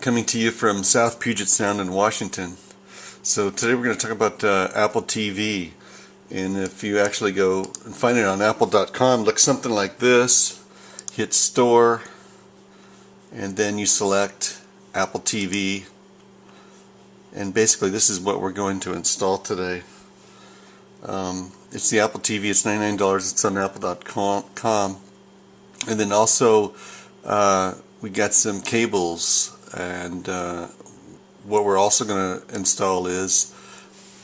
coming to you from South Puget Sound in Washington. So today we're going to talk about Apple TV, and if you actually go and find it on apple.com, looks something like this. Hit store and then you select Apple TV, and basically this is what we're going to install today. It's the Apple TV. It's $99. It's on apple.com, and then also we got some cables, and what we're also going to install is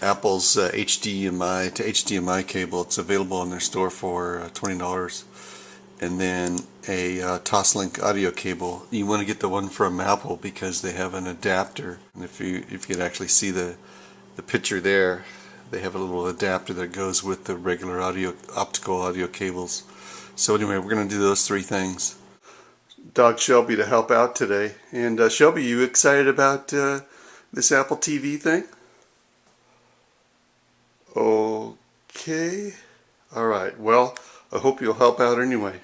Apple's HDMI to HDMI cable. It's available in their store for $20. And then a Toslink audio cable. You want to get the one from Apple because they have an adapter. And if you could actually see the picture there, they have a little adapter that goes with the regular optical audio cables. So anyway, we're going to do those three things. Dog Shelby to help out today. And Shelby, you excited about this Apple TV thing? Okay. Alright, well, I hope you'll help out anyway.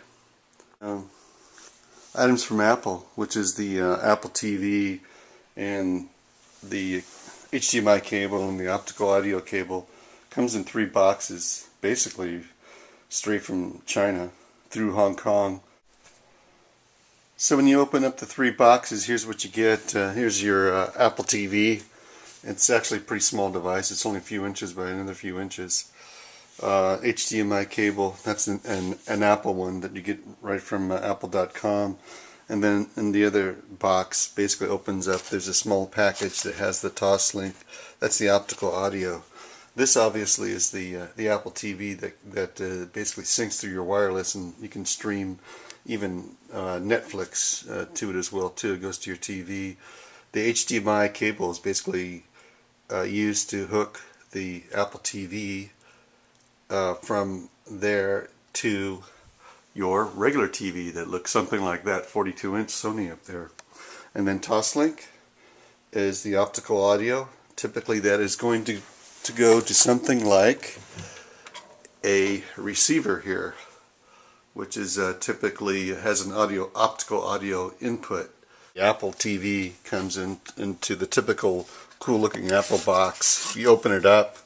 Items from Apple, which is the Apple TV and the HDMI cable and the optical audio cable, comes in 3 boxes, basically straight from China through Hong Kong. So when you open up the 3 boxes, here's what you get. Here's your Apple TV. It's actually a pretty small device. It's only a few inches by another few inches. HDMI cable, that's an Apple one that you get right from apple.com. And then in the other box basically opens up, there's a small package that has the Toslink. That's the optical audio. This obviously is the Apple TV that basically syncs through your wireless, and you can stream even Netflix to it as well too. It goes to your TV. The HDMI cable is basically used to hook the Apple TV from there to your regular TV that looks something like that, 42-inch Sony up there. And then Toslink is the optical audio. Typically that is going to go to something like a receiver here, which is typically has an optical audio input. The Apple TV comes into the typical cool looking Apple box. If you open it up,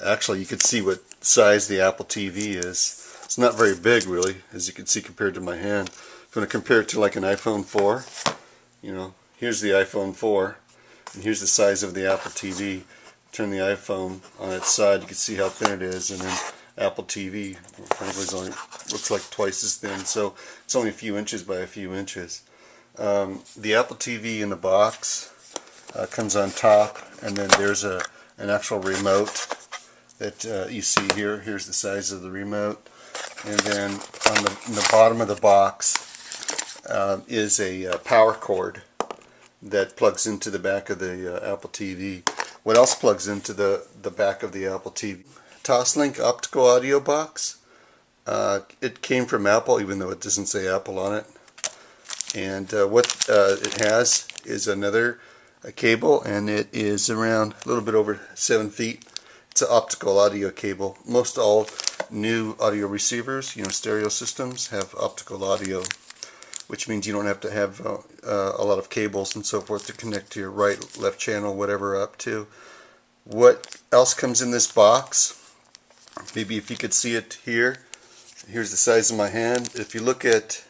actually you can see what size the Apple TV is. It's not very big really, as you can see compared to my hand. If you want to compare it to like an iPhone 4, you know, here's the iPhone 4 and here's the size of the Apple TV. Turn the iPhone on its side, you can see how thin it is, and then Apple TV frankly is only looks like twice as thin, so it's only a few inches by a few inches. The Apple TV in the box comes on top, and then there's an actual remote that you see here. Here's the size of the remote, and then on the bottom of the box is a power cord that plugs into the back of the Apple TV. What else plugs into the back of the Apple TV? Toslink optical audio box. It came from Apple, even though it doesn't say Apple on it. And what it has is another cable, and it is around a little bit over 7 feet. It's an optical audio cable. Most all new audio receivers, stereo systems, have optical audio, which means you don't have to have a lot of cables and so forth to connect to your right, left channel, whatever up to. What else comes in this box? Maybe if you could see it here. Here's the size of my hand. If you look at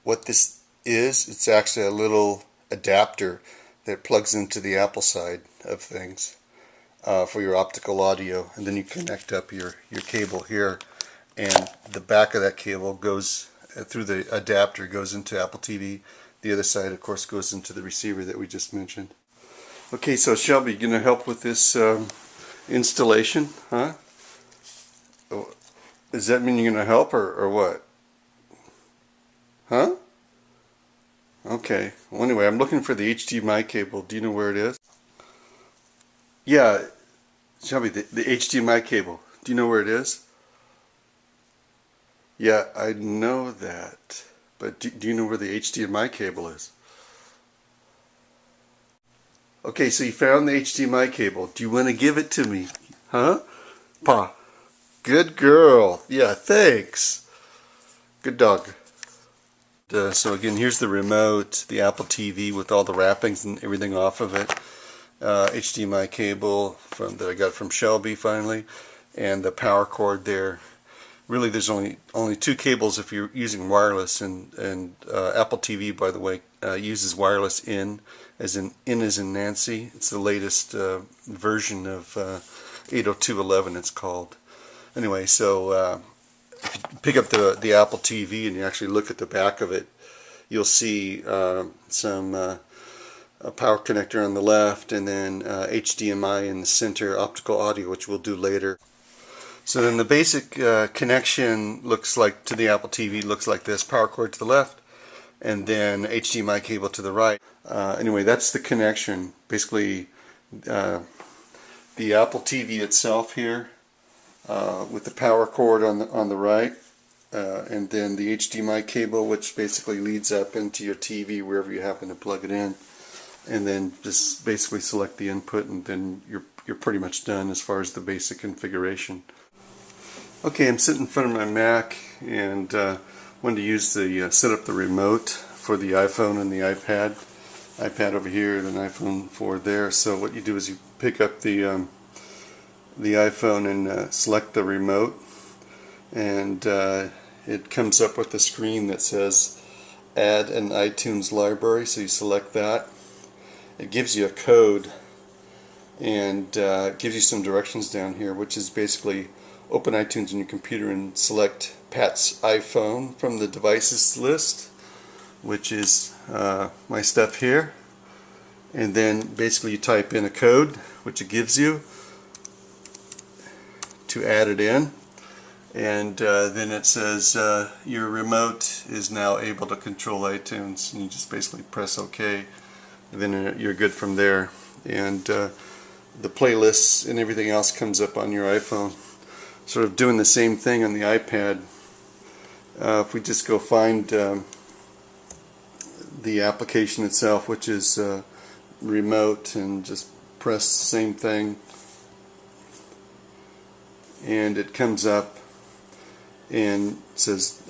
what this is, it's actually a little adapter that plugs into the Apple side of things for your optical audio, and then you connect up your cable here, and the back of that cable goes through the adapter, goes into Apple TV. The other side, of course, goes into the receiver that we just mentioned. Okay, so Shelby, you going to help with this installation, huh? Does that mean you're going to help, or what? Huh? Okay. Well, anyway, I'm looking for the HDMI cable. Do you know where it is? Yeah, Shelby, the HDMI cable. Do you know where it is? Yeah, I know that. But do you know where the HDMI cable is? Okay, so you found the HDMI cable. Do you want to give it to me? Huh? Pa. Good girl. Yeah, thanks. Good dog. So again, here's the remote, the Apple TV with all the wrappings and everything off of it. HDMI cable that I got from Shelby finally, and the power cord there. Really, there's only two cables if you're using wireless, and Apple TV, by the way, uses wireless in as in Nancy. It's the latest version of 802.11. It's called. Anyway, so if you pick up the Apple TV and you actually look at the back of it, you'll see some a power connector on the left, and then HDMI in the center, optical audio, which we'll do later. So then the basic connection looks like, to the Apple TV, looks like this: power cord to the left, and then HDMI cable to the right. Anyway, that's the connection. Basically, the Apple TV itself here, with the power cord on the right, and then the HDMI cable, which basically leads up into your TV wherever you happen to plug it in, and then just basically select the input, and then you're pretty much done as far as the basic configuration. Okay, I'm sitting in front of my Mac and wanted to use set up the remote for the iPhone and the iPad over here, and an iPhone 4 there. So what you do is you pick up the iPhone and select the remote, and it comes up with a screen that says add an iTunes library. So you select that. It gives you a code, and gives you some directions down here, which is basically open iTunes on your computer and select Pat's iPhone from the devices list, which is my stuff here, and then basically you type in a code, which it gives you to add it in, and then it says your remote is now able to control iTunes, and you just basically press OK, and then you're good from there, and the playlists and everything else comes up on your iPhone. Sort of doing the same thing on the iPad. If we just go find the application itself, which is remote, and just press the same thing, and it comes up and says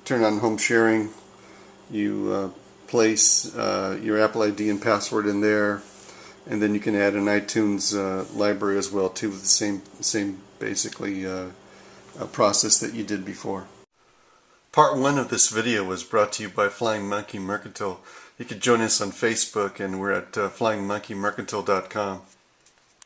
turn on home sharing. You place your Apple ID and password in there, and then you can add an iTunes library as well too, with the same basically process that you did before. Part 1 of this video was brought to you by Flying Monkey Mercantile. You can join us on Facebook, and we're at flyingmonkeymercantile.com.